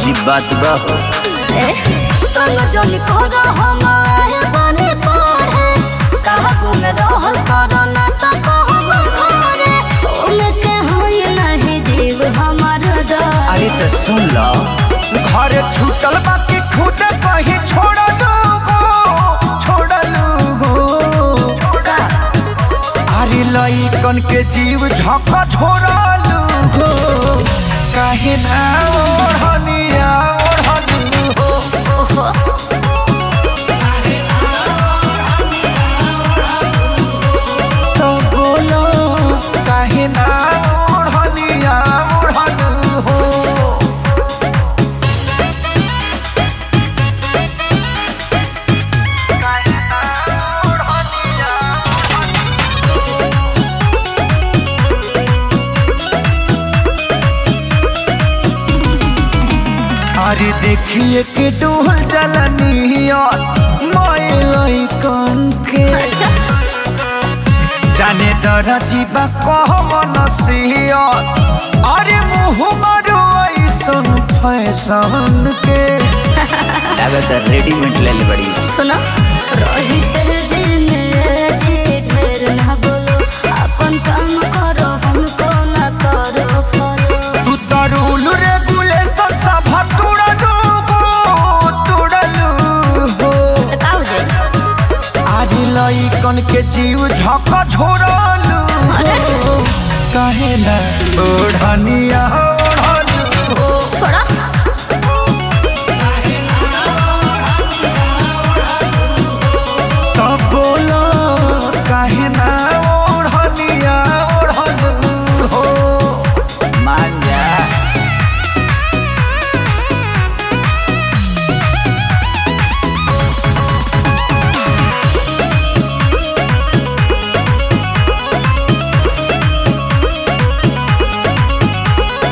अजीब बात बा हो। तंग जनी करो हम आए बने पढ़े कहा गुम रहल करो ना त कहब घरे ओमे के होई नहीं जीव हमार डर। अरे तो सुन लो, घर छूटल बाकी खुद कहीं छोड़लू अरे लइकन के जीव झका छोड़लू हो काहे ना ओढ़निया ओढ़लू हो। तो बोलो काहे ना ओढ़निया ओढ़लू हो। अरे देखिए के डोल जलनिया माय कौन के अच्छा जाने दरा जीवा कहवन सिया अरे मुँह मारो ऐसन फैशन के लागत रेडीमेड ले ले बड़ी। सुनो रही तेरे दिल में जी ढेर ना बोलो अपन काम करो हमको ना करो फॉलो। तू तो रूल रेगुलेशन सब तुड़लू हो का हो जाए आज लइकन के जीव झका छोड़लू काहे ना ओढ़निया ओढ़लू हो। छोड़ा तब बोलो काहे ना ओढ़निया ओढ़लू हो। मान जा।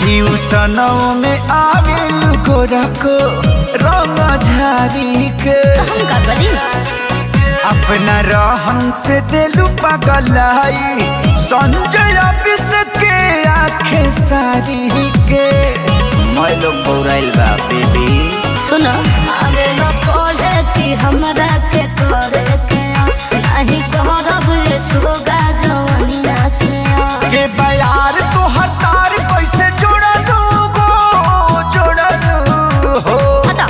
ट्यूशनों में आवेल गोरा को रंग झारी के हम का करी अपना रहन से दिलू पगलाई संजय ऑफिस के आंखें सारी के मैं लोग बौराइल बा बेबी। सुनो आगे लो पढ़े कि हमरा के करे के नहीं कहब ये सोगा जवनिया से के बयार तो हतार कैसे जोड़लू हो। हटा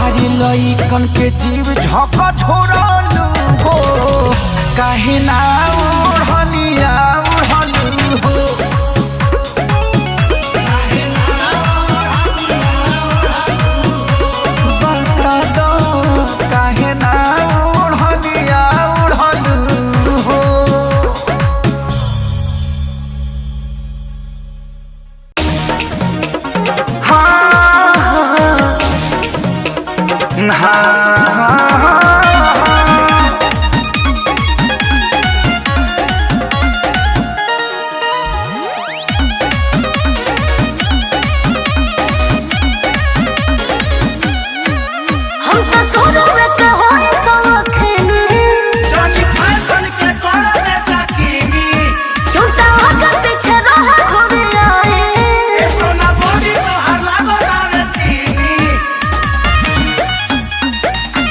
अरे लइकन के जीव झका छोड़लू हो काहे ना ओढ़निया ओढ़लू हो। बता दो काहे ना ओढ़निया ओढ़लू हो। हम तो सोनो में के होई सवखनी छोटा होकर पीछे रहा खोबे आए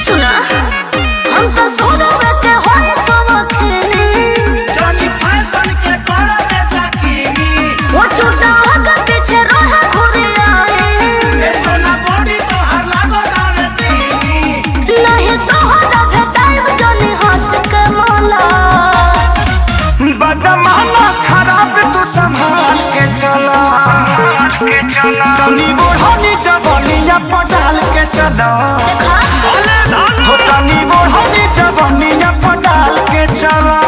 सुना हम तो सोनो में के होई सवखनी वो छोटा होकर पीछे रहा खोबे आए नहीं तो होता भेटाइब जानी हाथ के माला जमाना खराब तू संभाल के चला तनी बोढ़नी जवनिया पटाल के चला हो तनी बोढ़नी जवनिया पटाल के चला।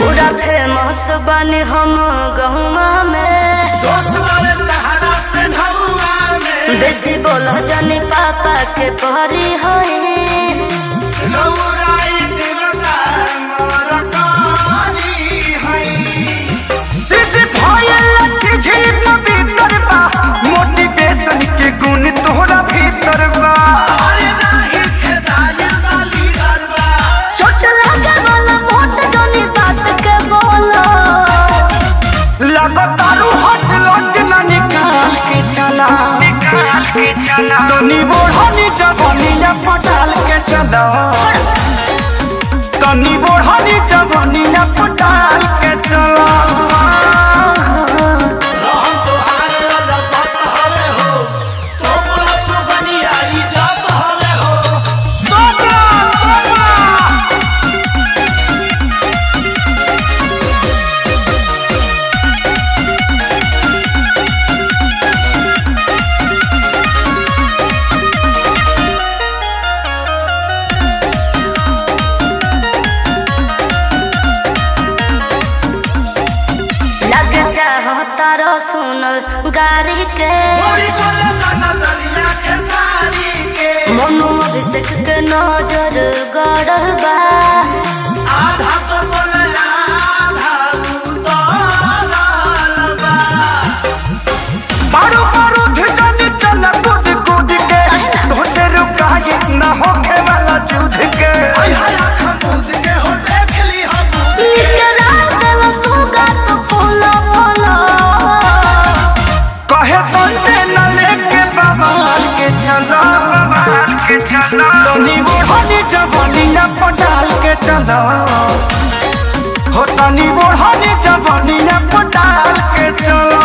पूरा फेमस बने हम गहुआ में बेसी बोलो जानी पापा के पहरी होए चलो तनी ओढ़नी जवनिया पटाल के चलो तारो सुन गारी के मनु अभिषेक के नजर गड़बा आधा तो बोले आधा तो लालबा मारू मारू धिजनी चल कूद कूद के धोसे रुकाए न होखे वाला जुध के हाय हाय आँख मूंद के हो देख ली हम निकला देव सुगा तो फूलो फूलो कहे सुनते न लेके बवाल के चलो तनी ओढ़नी जवनिया पटाल के चलो हो तनी ओढ़नी जवनिया पटाल के चलो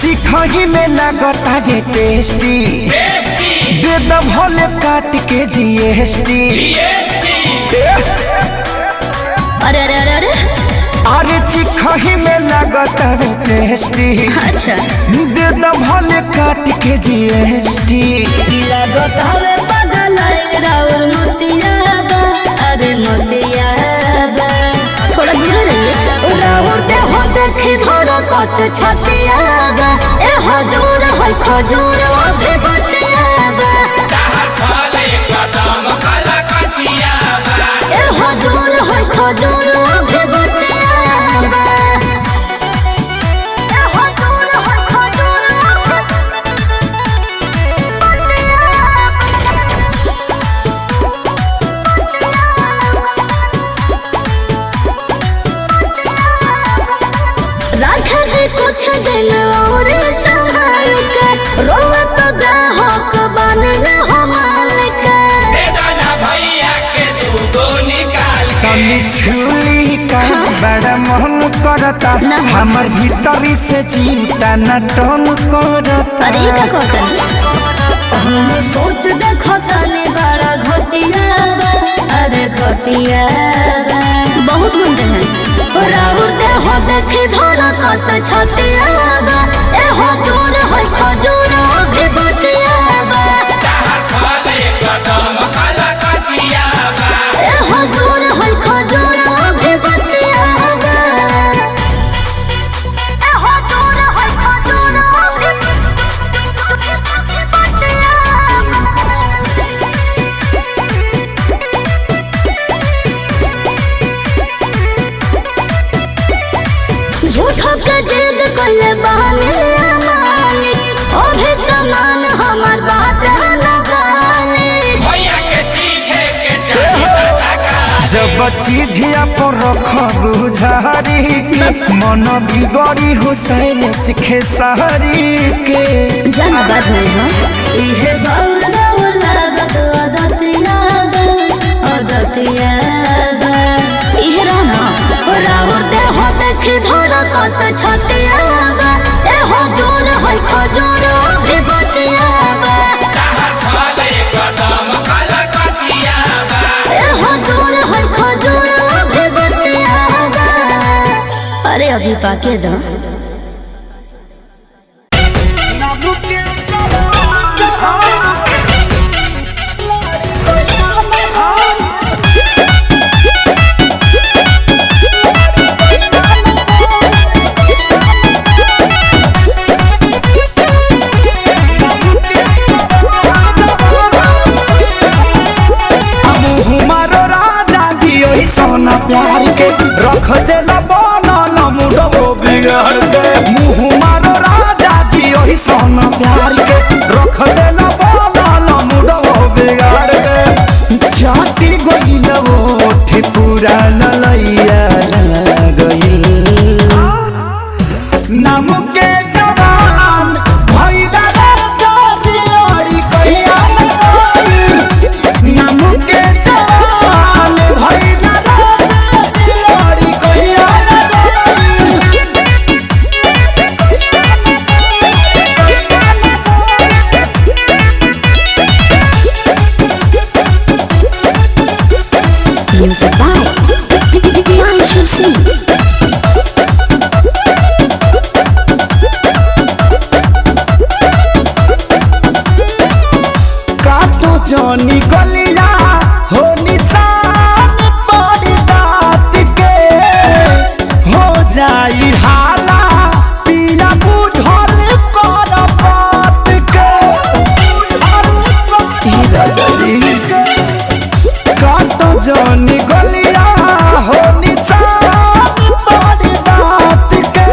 चिखही में लगता है टेस्टी दे द भोले काट के जीएसटी अरे अरे अरे अरे अरे चिखही में लगता है टेस्टी अच्छा दे द भोले काट के जीएसटी लगत हवे बगल राउर मोतियाबा अरे मोतियाबा थोड़ा दूर रहिए राउर दे हो देखी धोरा कत छतियाबा ए हजूर है खजूर अभी बतियाबा ए हजूर है खजूर अभी बतियाबा कुछ दिन और संभाल के रोवा तो ग्राहक बन हमाल के भैया के दूधो निकाल तनी छुली का बड़ा मन करता हमर भीतरी से चिंता न टन करता अरे का कहतनी हम सोच देखो तनी बड़ा घटिया बा अरे घटिया बा बहुत गुंडे हैं राउर दे हो देखी धोरा कत छतिया बा ए हजूर है खजूर अभी बतिया बा ए हजूर है खजूर अभी बतिया बा ए हजूर है खजूर अभी झूठो के जिद कले बहाने मालिक ओ भी समान हमार बात न गाले भैया के चीखे के चाहिए जब चीजिया पर रखबू झारी के मन बिगड़ी हुसैन सिखे सहरी के जाना बात नहीं हो इहे बाउल बाउल लागत अदतिया बा इहे रहना राउर दे हो देखी धोरा कत छतिया बा ए हजूर है खजूर अभी बतिया बा ए हजूर है खजूर अभी बतिया बा अरे अभी पाके दो प्यार के रख देला बनल मुडो बिगाड़ के मुँह मारो राजा जी ओही सन प्यार के रख देला बनल मुडो बिगाड़ के जाति गइल ओठ पूरा ललैया गइल नाम के जवान भइला राजा जी ओरी कहिया गइल नाम के जवान भइला राजा जी ओरी कहिया Music by Bianchi Singh. Johnny गलिया हो निशान पड़ी दात के हो जाई हाला पिया बुझल कर बात के काट जॉनी गलिया हो निशान पड़ी दात के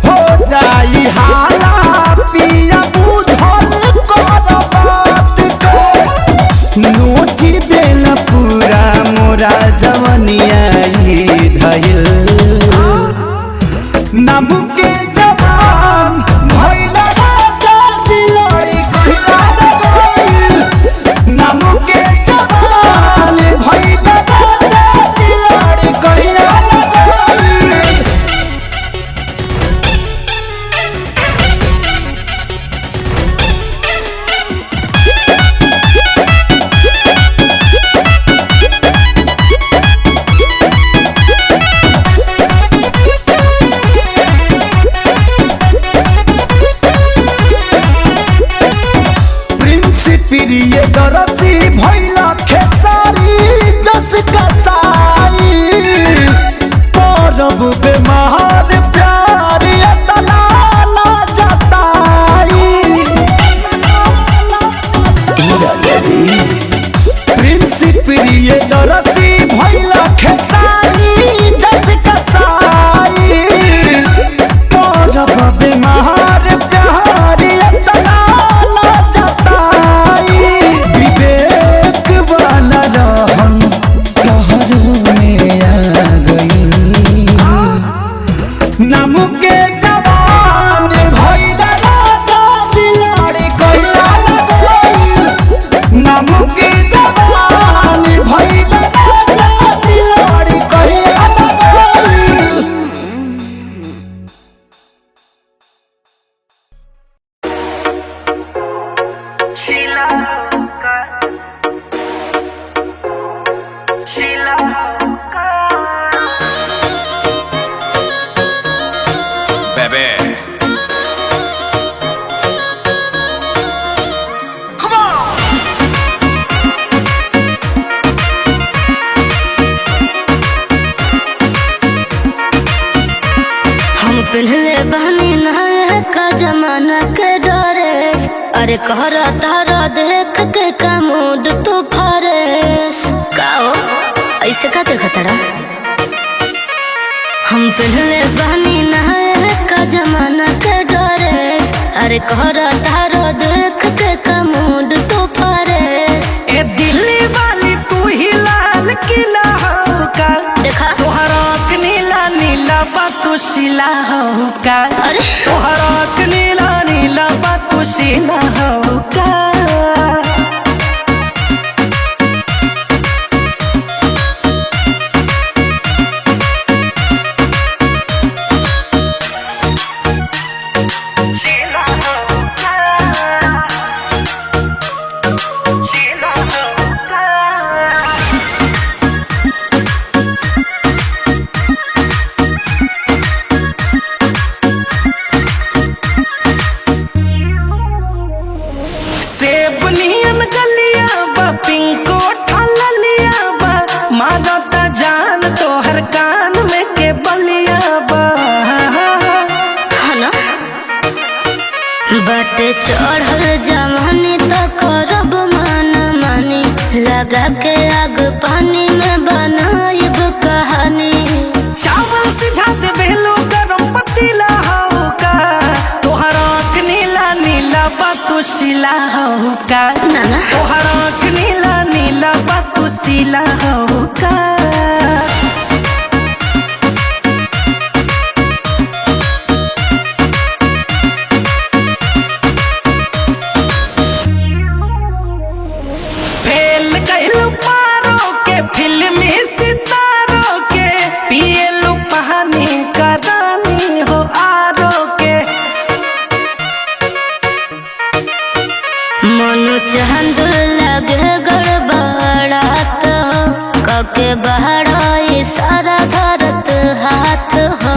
हो जाई हाला पिया बुझल कर नोची देल पूरा मोरा जवनिया धइल नाम के जवान भइला राजा दिलड़ी कहिला गइल नाम के जवान भइला राजा दिलड़ी कहिला गइल प्रिय दरसी भइला खेसारी जस कसाई परब बेमार प्यार एतना ना जताई प्रिय दरसी भइला खेसारी जस कसाई परब बेमार प्यार एतना ना जताई विवेक वाला रहन लहरों में आ गई नाम के जवान भइला राजा दिलड़ी कहिला गइल नाम के जवान भइला राजा दिलड़ी कहिला गइल Baby. हम पहले बहनी नहाए का जमाना के डरेस अरे कहरा तारा देख के का मूड तू फरेस का हो ऐसे का देखतड़ा हम पहले बहनी नहाए का जमाना के डरेस अरे कहरा तारा देख के का मूड तू फरेस ए दिल्ली वाली तू ही लाल किला हो का देखा तोहरा नीला नीला बातू शिला हो का अरे तोहरा नीला नीला बातू शिला हो का बटे चढ़ल जवानी तो करब मन मानी लगा लगा के आग पानी में बनाइब कहानी। चावल सिझा दे बेलो गरम पतीला हो का, तोहर आँख नीला नीला बातू शिला हो का, नाना तोहर आँख नीला नीला बातू शिला हो का। फेल कैलू पारो के फिल्मी सितारों के, पियलू पानी का रानी हो आरो के। मनु चांद लगे गड़बड़ात हो, कके बहरा सारा धरत हाथ हो।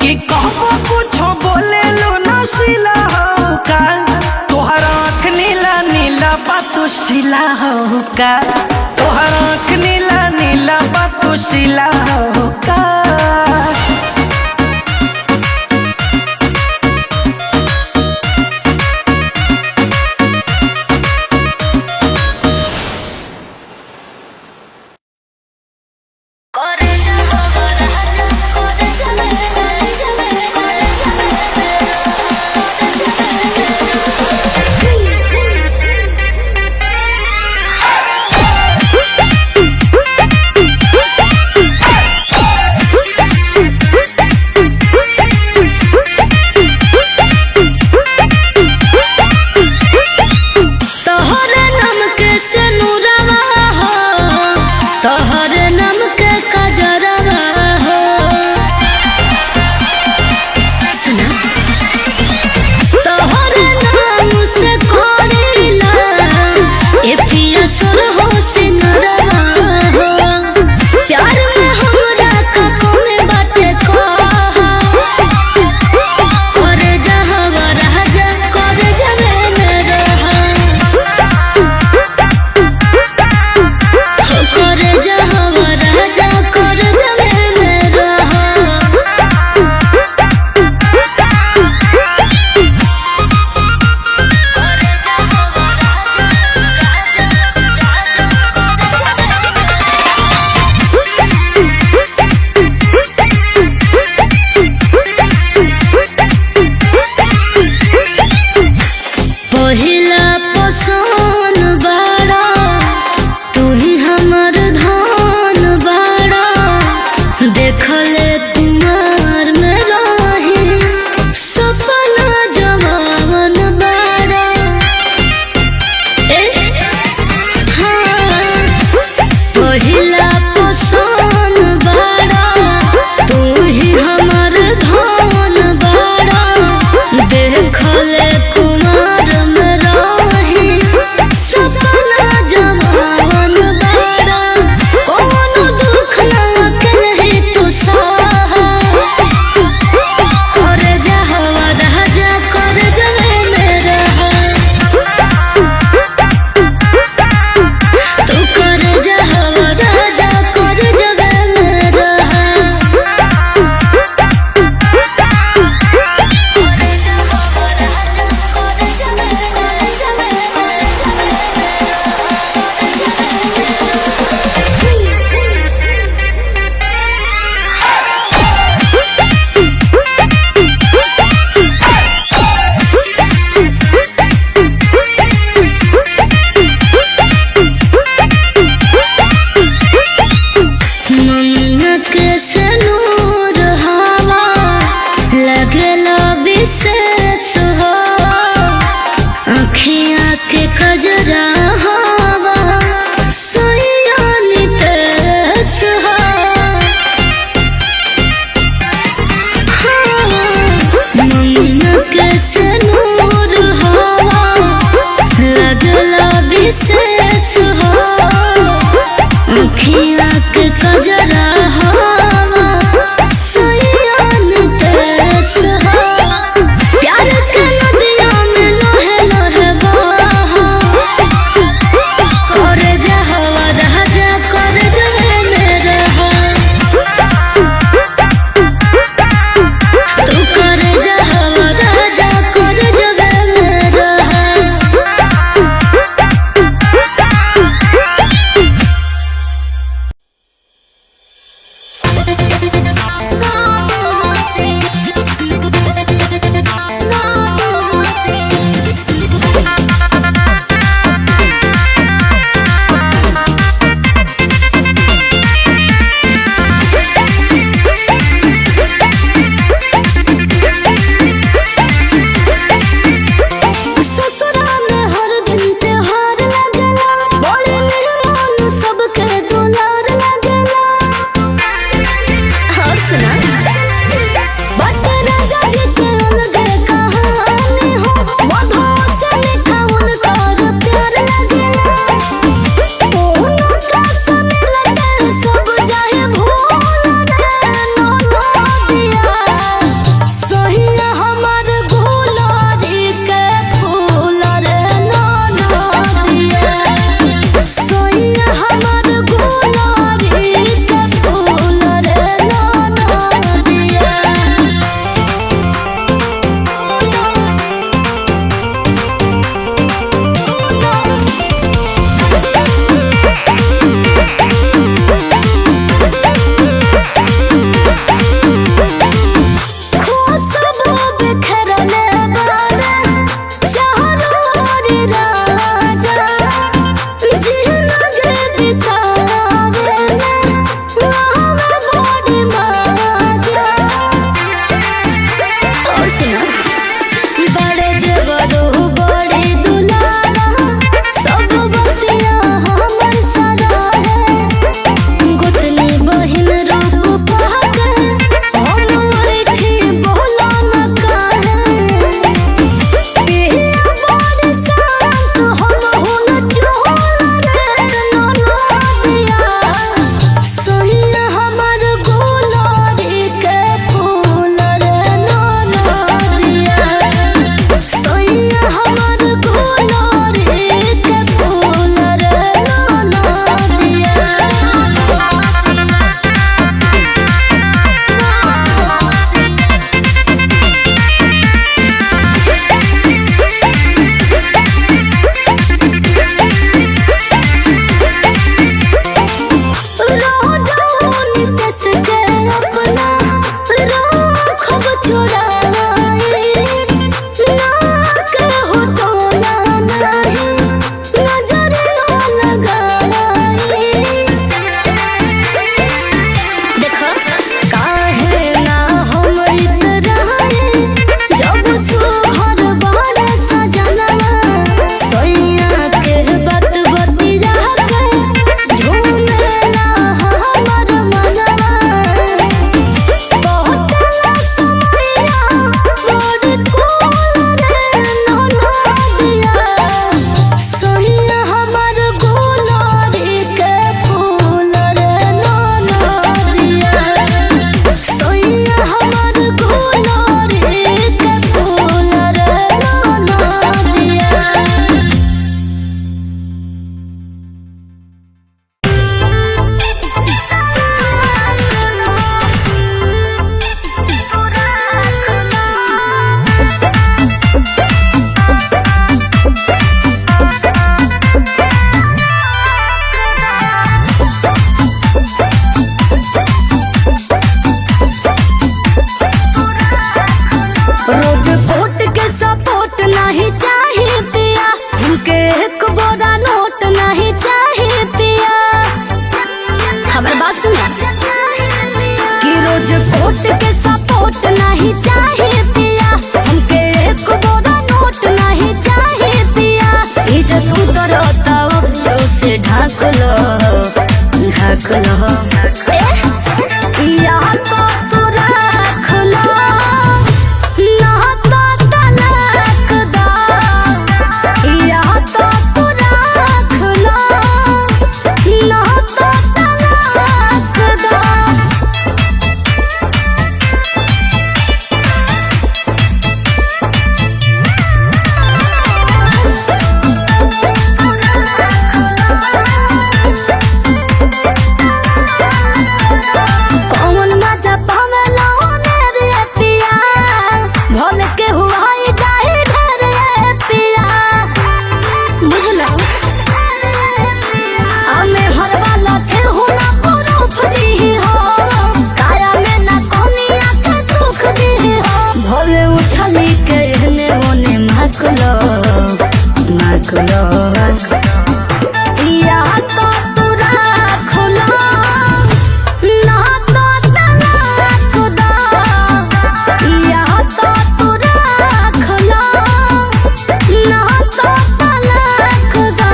कि कहबो कुछो बोले लो नशीला हो का, तोहर आँख नीला नीला बातू शिला हो का, तोहर आँख नीला नीला बातू शिला हो का। वोट के सपोर्ट नहीं चाहिए पिया, हमके एक बोरा नोट नहीं चाहिए पिया। इज्जत उतरता अब से ढाक लो या तो तू रख लो ना तो तलाक दो, या तो तू रख लो ना तो तलाक दो। कौन मजा पावेला रे पिया, भोल के हुआ जाए ढेर पिया, बुझला हमें हर वाला के हुना प्रूफ दी हो, काया में ना कोनिया के सुख दी हो। भोले उछली के रहने ओने माकलो या तो तू रख लो ना तो तलाक दो, या तो तू रख लो ना तो तलाक दो।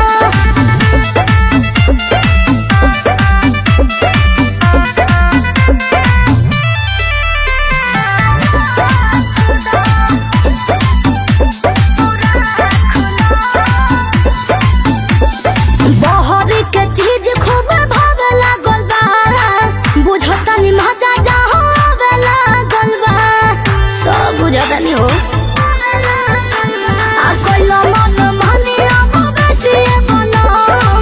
बहरी के चीज खूब भावे लागल बा, बुझतनी मजा जहाँ आवे लागल बा, सब बुझतनी हो। आ कोइला मन मानी अब बेसी बनम,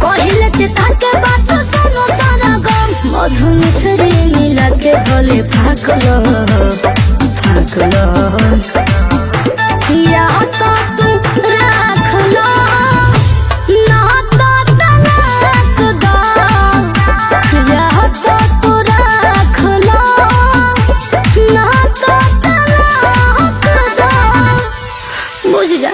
कहिले चिता के बात सुनो सारा गम, मधु मिश्री मिला के भोले फाक लो या तो तू रख लो ना तो तलाक दो, या तो तू रख लो ना तो तलाक दो। बुझ जा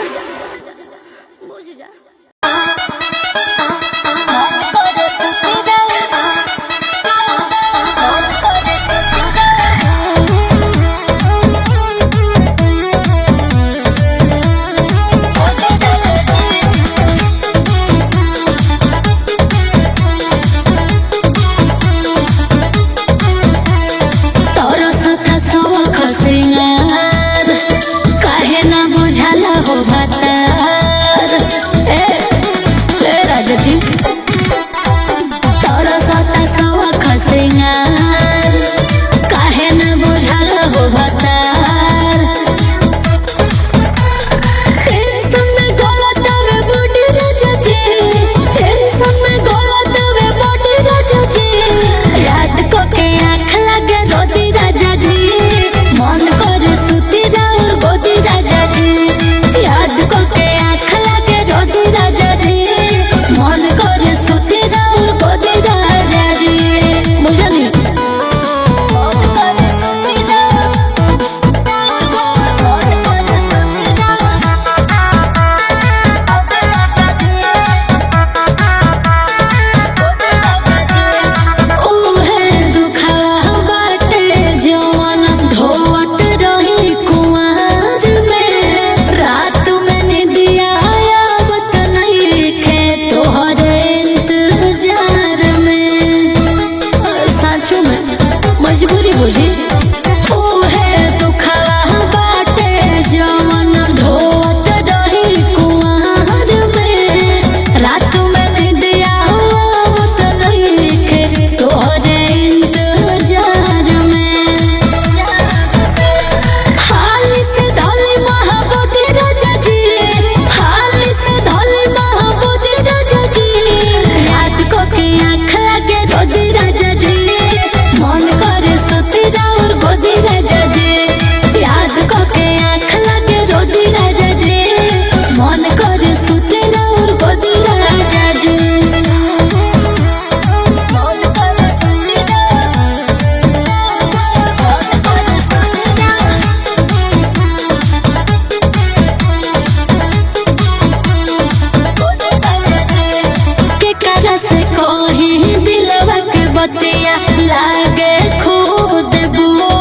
बतिया लागे खुद बुआ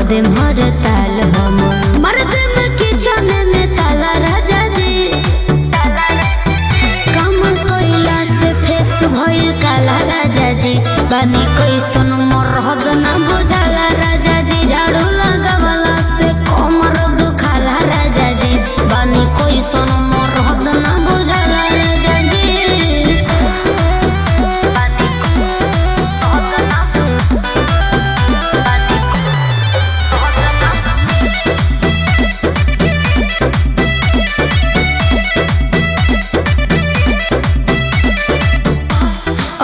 कदम हर ताल हम मर्द में किचन में ताला राजा जी कम कोयला से फेस भइल काला राजा जी बानी कैसन मरहद ना बुझाला राजा जी झाड़ू लगावला से कमर दुखाला राजा जी बानी कैसन मरहद ना बुझाला राजा जी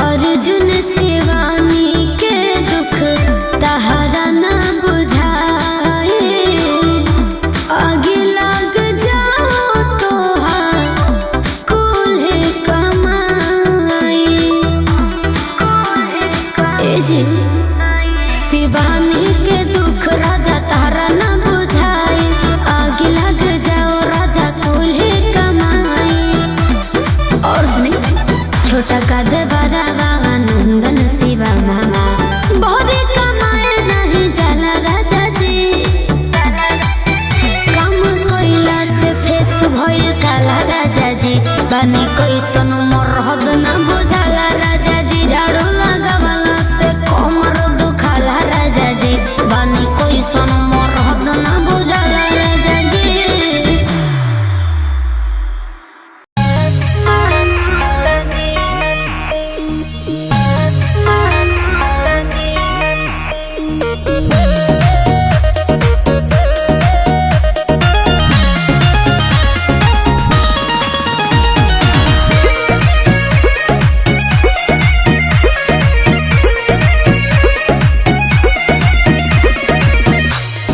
अर्जुन शिवानी के दुख तहरा ना बुझाए आगे लग जाओ तो कुल्हे कमाई शिवानी के दुख राजा तहरा ना बुझाए आगे लग जाओ राजा कुल्हे कमाई। और सुनी छोटा कद बड़ा बाबा नंदन शिवा मामा बहुत कमाए नहीं जाला राजा जी कम कोयला से फेस भइल काला राजा जी बानी कैसन मरहद ना बुझाला राजा जी झाड़ू लगावला से कमर दुखाला राजा जी बानी कैसन मरहद ना बुझाला राजा जी।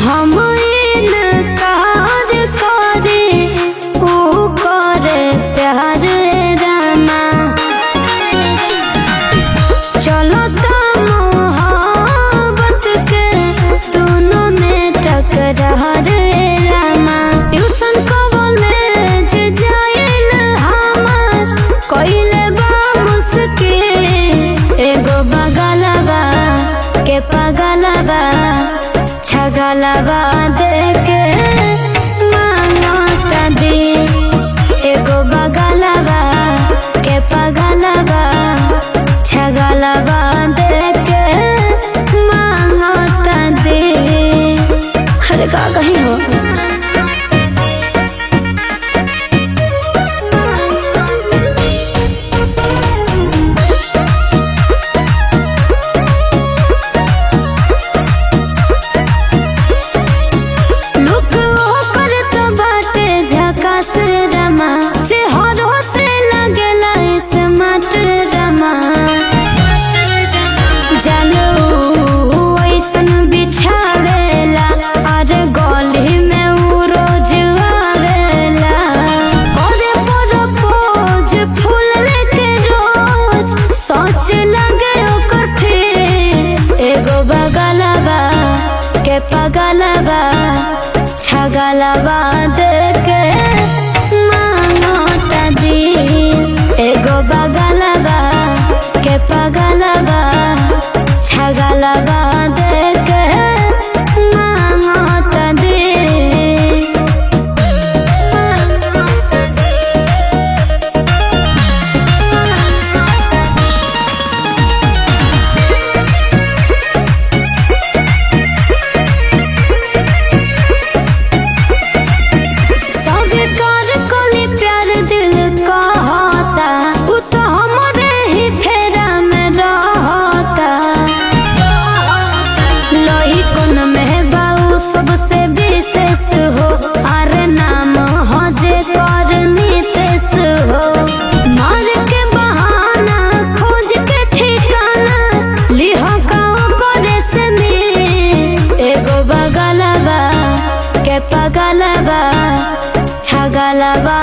हम इनकार करे ओ करे प्यार रामा चलो तो मोहब्बत के दोनों में टकरार रामा ट्यूशन कॉलेज जाइल हमार कइले बा मुश्किल एगो बगलवा के पगलवा छगलवा देके मांगता दी एगो बगलवा के पगलवा छगलवा देके मांगता दी। अरे का कहीं हो पगलवा छगलवा देके मांगता दी एगो बगलवा के पगलवा छगलवा देके मांगता दी। सबसे विशेष हो अरे नाम हो जे कर नितेश हो मार के बहाना खोज के ठिकाना लिह करे से में एगो बगलवा के पगलवा छगलवा